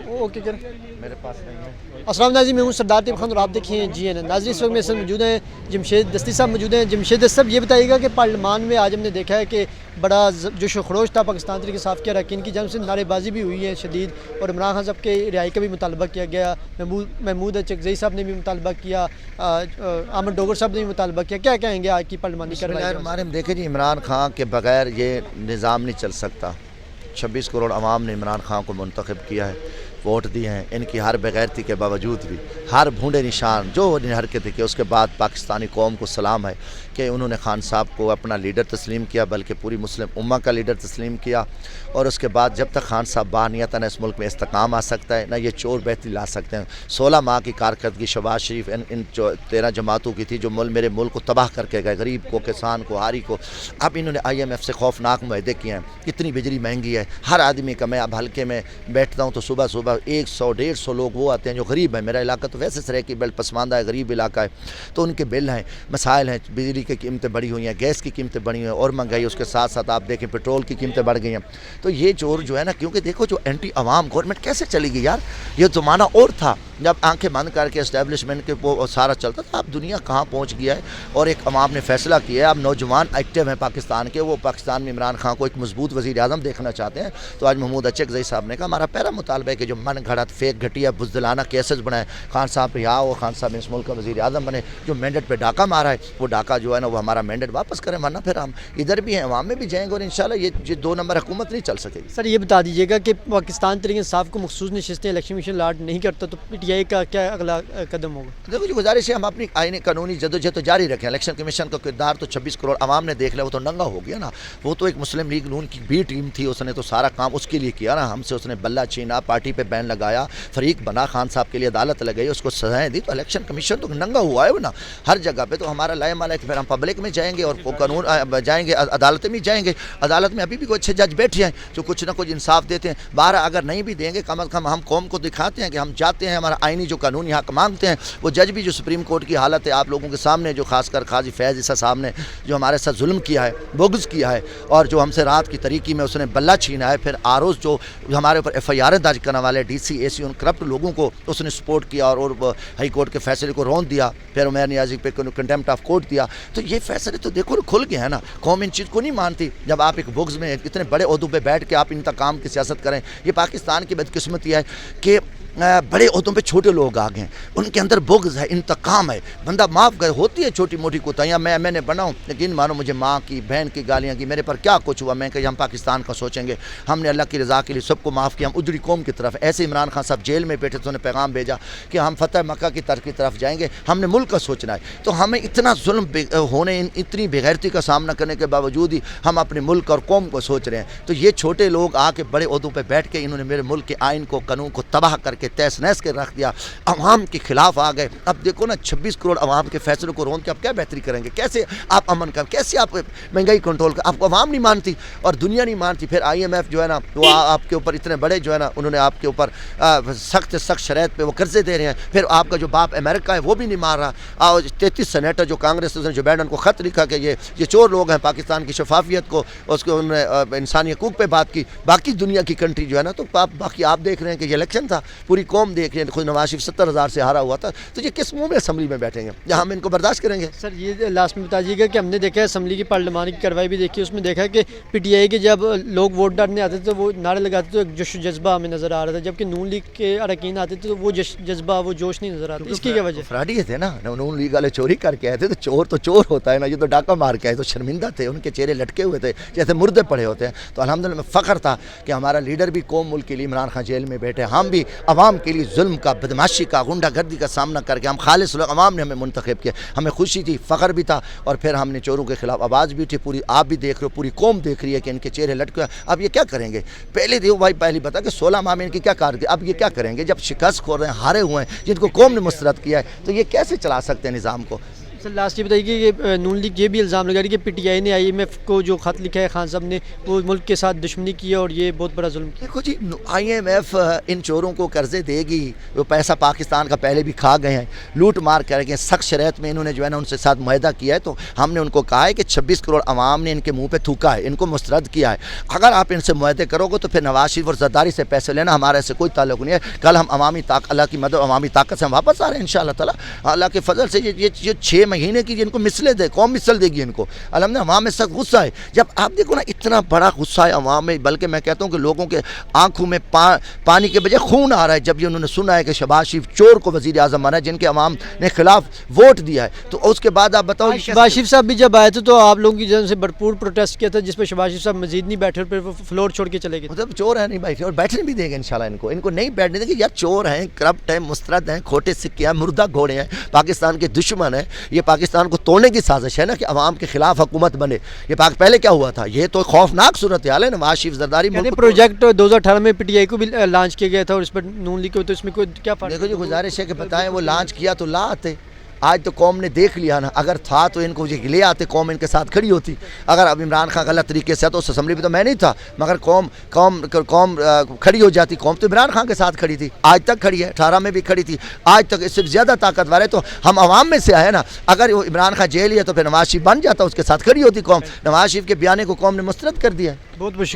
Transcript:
Okay کر میرے پاس نہیں ہے۔ السلام ناظرین، میں ہوں سردار طیب خان اور آپ دیکھیں جی این این۔ ناظرین اس وقت میرے ساتھ موجود ہیں جمشید دستی صاحب موجود ہیں۔ جمشید دستی صاحب یہ بتائیے گا کہ پارلیمان میں آج ہم نے دیکھا ہے کہ بڑا جوش و خروش تھا، پاکستان تحریک انصاف کے اراکین کی جانب سے نعرے بازی بھی ہوئی ہے شدید، اور عمران خان صاحب کے رہائی کا بھی مطالبہ کیا گیا، محمود چکزئی صاحب نے بھی مطالبہ کیا، احمد ڈوگر صاحب نے بھی مطالبہ کیا۔ کیا کہیں گے آج کی پارلیمانی کارروائی؟ دیکھیں جی، عمران خان کے بغیر یہ نظام نہیں چل سکتا۔ 26 کروڑ عوام نے عمران خان کو منتخب کیا ہے، ووٹ دیے ہیں۔ ان کی ہر بغیرتی کے باوجود بھی، ہر بھونڈے نشان جو حرکتیں کی، اس کے بعد پاکستانی قوم کو سلام ہے کہ انہوں نے خان صاحب کو اپنا لیڈر تسلیم کیا، بلکہ پوری مسلم امہ کا لیڈر تسلیم کیا۔ اور اس کے بعد جب تک خان صاحب باہر نہیں آتا، نہ اس ملک میں استحکام آ سکتا ہے، نہ یہ چور بہتری لا سکتے ہیں۔ 16 ماہ کی کارکردگی شہباز شریف ان 13 جماعتوں کی تھی جو میرے ملک کو تباہ کر کے گئے، غریب کو، کسان کو، ہاری کو۔ اب انہوں نے IMF سے خوفناک معاہدے کیے ہیں۔ کتنی بجلی مہنگی ہے، ہر آدمی کا، میں اب حلقے میں بیٹھتا ہوں تو صبح 100-150 لوگ وہ آتے ہیں جو غریب ہیں۔ میرا علاقہ تو ویسے سریکی بیلٹ پسماندہ ہے، غریب علاقہ ہے، تو ان کے بل ہیں، مسائل ہیں، بجلی کی قیمتیں بڑھی ہوئی ہیں، گیس کی قیمتیں بڑھی ہوئی ہیں، اور مہنگائی اس کے ساتھ ساتھ آپ دیکھیں پٹرول کی قیمتیں بڑھ گئی ہیں۔ تو یہ چور جو ہے نا، کیونکہ دیکھو جو اینٹی عوام گورنمنٹ کیسے چلی گئی یار، یہ زمانہ اور تھا جب آنکھیں بند کر کے اسٹیبلشمنٹ کے وہ سارا چلتا تھا۔ اب دنیا کہاں پہنچ گیا ہے، اور ایک عوام نے فیصلہ کیا ہے، اب نوجوان ایکٹیو ہیں پاکستان کے، وہ پاکستان میں عمران خان کو ایک مضبوط وزیر اعظم دیکھنا چاہتے ہیں۔ تو آج محمود چکزئی صاحب نے کہا ہمارا پہلا مطالبہ ہے کہ جو من گھڑت فیک گھٹیا بزدلانہ کیسز بنائے، خان صاحب رہا ہو، خان صاحب اس ملک کا وزیر اعظم بنے، جو مینڈیٹ پہ ڈاکہ مارا ہے وہ ڈاکہ جو ہے نا وہ ہمارا مینڈیٹ واپس کریں، ورنہ پھر ہم ادھر بھی ہیں، عوام میں بھی جائیں گے، اور انشاءاللہ یہ 2 نمبر حکومت نہیں چل سکے گی۔ سر یہ بتا دیجیے گا کہ پاکستان تحریک انصاف کو مخصوص نشستیں الیکشن کمیشن الاٹ نہیں کرتا تو PTI کا کیا اگلا قدم ہوگا؟ دیکھو جی، گزارش ہے ہم اپنی آئینی قانونی جدوجہد تو جاری رکھیں۔ الیکشن کمیشن کا کردار تو 26 کروڑ عوام نے دیکھ لیا، وہ تو ننگا ہو گیا نا۔ وہ تو ایک مسلم لیگ نون کی بی ٹیم تھی، اس نے تو سارا کام اس کے لیے کیا نا، ہم سے اس نے بلہ چھینا، پارٹی پہ بین لگایا، فریق بنا، خان صاحب کے لیے عدالت لگائی، اس کو سزائیں دی۔ تو الیکشن کمیشن تو ننگا ہوا ہے نا ہر جگہ پہ۔ تو ہمارا لائے مالا ہے کہ پھر ہم پبلک میں جائیں گے اور قانون جائیں گے، عدالت میں جائیں گے۔ عدالت میں ابھی بھی کوئی اچھے جج بیٹھے ہیں جو کچھ نہ کچھ انصاف دیتے ہیں۔ 12 اگر نہیں بھی دیں گے، کم از کم ہم قوم کو دکھاتے ہیں کہ ہم جاتے ہیں، ہمارا آئینی جو قانونی حق مانگتے ہیں۔ وہ جج بھی جو سپریم کورٹ کی حالت ہے آپ لوگوں کے سامنے، جو خاص کر قاضی فیض عیسیٰ صاحب نے جو ہمارے ساتھ ظلم کیا ہے، بغض کیا ہے، اور جو ہم سے رات کی طریقی میں اس نے بلہ چھینا ہے، پھر آروز جو ہمارے اوپر FIR درج کرنے والے DC AC ان کرپٹ لوگوں کو اس نے سپورٹ کیا اور ہائی کورٹ کے فیصلے کو رون دیا، پھر عمیر نیازی پہ کنٹمپٹ آف کورٹ دیا۔ تو یہ فیصلے تو دیکھو کھل گئے ہیں نا، قوم ان چیز کو نہیں مانتی۔ جب آپ ایک بغض میں اتنے بڑے عہدوں پہ بیٹھ کے آپ انتقام کی سیاست کریں، یہ پاکستان کی بدقسمتی ہے کہ بڑے عہدوں پہ چھوٹے لوگ آ گئے ہیں، ان کے اندر بغض ہے، انتقام ہے۔ بندہ معاف کر، ہوتی ہے چھوٹی موٹی کوتاہیاں، میں نے بناؤں، لیکن مانو مجھے ماں کی بہن کی گالیاں کی، میرے پر کیا کچھ ہوا، میں کہ ہم پاکستان کا سوچیں گے، ہم نے اللہ کی رضا کے لیے سب کو معاف کیا، ہم اجڑی قوم کی طرف۔ ایسے عمران خان صاحب جیل میں بیٹھے تو انہوں نے پیغام بھیجا کہ ہم فتح مکہ کی طرف جائیں گے، ہم نے ملک کا سوچنا ہے۔ تو ہمیں اتنا ظلم ہونے، اتنی بغیرتی کا سامنا کرنے کے باوجود ہی ہم اپنے ملک اور قوم کو سوچ رہے ہیں۔ تو یہ چھوٹے لوگ آ کے بڑے عہدوں پہ بیٹھ کے انہوں نے میرے ملک کے آئین کو، قانون کو تباہ کر کے تہس نہس کے رکھ دیا، عوام کے خلاف آ گئے۔ اب دیکھو نا 26 کروڑ عوام کے فیصلوں کو رون کے آپ کیا بہتری کریں گے، کیسے آپ امن کر، کیسے آپ مہنگائی کنٹرول کر، آپ کو عوام نہیں مانتی اور دنیا نہیں مانتی۔ پھر IMF جو ہے نا وہ آپ کے اوپر اتنے بڑے جو ہے نا انہوں نے آپ کے اوپر سخت شرائط پہ وہ قرضے دے رہے ہیں۔ پھر آپ کا جو باپ امریکہ ہے وہ بھی نہیں مار رہا، اور 33 سینیٹر جو کانگریس نے جو بائیڈن کو خط لکھا کہ یہ چور لوگ ہیں، پاکستان کی شفافیت کو، اس کو انہوں نے انسانی حقوق پہ بات کی۔ باقی دنیا کی کنٹری جو ہے نا، تو باقی آپ دیکھ رہے ہیں کہ یہ الیکشن تھا، پوری قوم دیکھ رہے ہیں، خود نواز شریف 70,000 سے ہارا ہوا تھا۔ تو یہ کس منہ میں اسمبلی میں بیٹھیں گے، یا ہم ان کو برداشت کریں گے؟ سر یہ لاسٹ میں بتائیے گا کہ ہم نے دیکھا ہے اسمبلی کی پارلیمانی کی کارروائی بھی دیکھی، اس میں دیکھا ہے کہ PTI کے جب لوگ ووٹ ڈالنے آتے تھے تو وہ نعرے لگاتے تھے، ایک جوش و جذبہ ہمیں نظر آ رہا تھا، جبکہ نون لیگ کے اراکین آتے تھے تو وہ جذبہ، وہ جوش نہیں نظر آتا۔ اس کی کیا وجہ؟ فراڈی تھے نا، نون لیگ والے چوری کر کے آئے تھے، تو چور ہوتا ہے نا، یہ تو ڈاکہ مار کے آئے، تو شرمندہ تھے، ان کے چہرے لٹکے ہوئے تھے جیسے مردے پڑے ہوتے ہیں۔ تو الحمدللہ میں فخر تھا کہ ہمارا لیڈر بھی قوم ملک کے لیے، عمران خان جیل میں بیٹھے، ہم بھی عوام کے لیے ظلم کا، بدماشی کا، غنڈہ گردی کا سامنا کر کے ہم خالص عوام نے ہمیں منتخب کیا، ہمیں خوشی تھی، فخر بھی تھا، اور پھر ہم نے چوروں کے خلاف آواز بھی اٹھی، پوری آپ بھی دیکھ رہے ہو، پوری قوم دیکھ رہی ہے کہ ان کے چہرے لٹکے۔ اب یہ کیا کریں گے؟ پہلے دیکھو بھائی، پہلی بتا کہ 16 ماہ میں ان کی کیا کارکردگی، اب یہ کیا کریں گے جب شکست کھول رہے ہیں، ہارے ہوئے ہیں، جن کو قوم نے مسترد کیا ہے، تو یہ کیسے چلا سکتے ہیں نظام کو؟ سر لاسٹ یہ بتائیے کہ نون لیگ یہ بھی الزام لگا رہی ہے کہ پی ٹی آئی نے IMF کو جو خط لکھا ہے خان صاحب نے وہ ملک کے ساتھ دشمنی کی ہے اور یہ بہت بڑا ظلم کیا. دیکھو جی IMF ان چوروں کو قرضے دے گی, وہ پیسہ پاکستان کا پہلے بھی کھا گئے ہیں, لوٹ مار کر گئے, سخت شرائط میں انہوں نے جو ہے نا ان سے ساتھ معاہدہ کیا ہے. تو ہم نے ان کو کہا ہے کہ 26 کروڑ عوام نے ان کے منہ پہ تھوکا ہے, ان کو مسترد کیا ہے. اگر آپ ان سے معاہدے کرو گے تو پھر نواز شریف اور زرداری سے پیسے لینا ہمارے سے کوئی تعلق نہیں ہے. کل ہم عوامی طاقت, اللہ کی مدد عوامی طاقت سے ہم واپس آ رہے ہیں انشاءاللہ تعالی اللہ کے فضل سے. یہ 6 مہینے کی جن کو مثلیں دے, قوم مثل دے گی ان کو. الحمد عوام میں سخت غصہ ہے. جب آپ دیکھو نا اتنا بڑا غصہ ہے عوام میں, بلکہ میں کہتا ہوں کہ لوگوں کے آنکھوں میں پانی کے بجائے خون آ رہا ہے جب یہ انہوں نے سنا ہے کہ شہباز شریف چور کو وزیر اعظم بنا ہے جن کے عوام نے خلاف ووٹ دیا ہے. تو اس کے بعد آپ بتاؤ شہباز شریف صاحب بھی جب آئے تھے تو آپ لوگوں کی جانب سے بھرپور پروٹیسٹ کیا تھا جس پہ شہباز شریف صاحب مزید نہیں بیٹھے اور پھر وہ فلور چھوڑ کے چلے گئے. مطلب چور ہیں نہیں بیٹھے, اور بیٹھنے بھی دیں گے انشاءاللہ. ان کو نہیں بیٹھنے دیں گے. یا چور ہیں, کرپٹ ہیں, مسترد ہیں, کھوٹے سکے ہیں, مردہ گھوڑے ہیں, پاکستان کے دشمن ہیں. یہ پاکستان کو توڑنے کی سازش ہے نا کہ عوام کے خلاف حکومت بنے. یہ پہلے کیا ہوا تھا, یہ تو خوفناک صورتحال ہے. نواز شریف زرداری پروجیکٹ 2018 میں پی ٹی آئی کو بھی لانچ کیا گیا تھا اور اس پر نون لیگ کو, تو اس میں کوئی کیا فرق؟ دیکھو جی گزارش ہے کہ بتائیں وہ لانچ کیا تو لا آتے. آج تو قوم نے دیکھ لیا نا, اگر تھا تو ان کو یہ لے آتے, قوم ان کے ساتھ کھڑی ہوتی. اگر اب عمران خان غلط طریقے سے تو اس اسمبلی پہ تو میں نہیں تھا, مگر قوم کھڑی ہو جاتی. قوم تو عمران خان کے ساتھ کھڑی تھی, آج تک کھڑی ہے, 18 میں بھی کھڑی تھی, آج تک اس سے زیادہ طاقتور ہے. تو ہم عوام میں سے آئے نا. اگر وہ عمران خان جیل ہے تو پھر نواز شریف بن جاتا, اس کے ساتھ کھڑی ہوتی قوم. نواز شریف کے بیانے کو قوم نے مسترد کر دیا. بہت بہت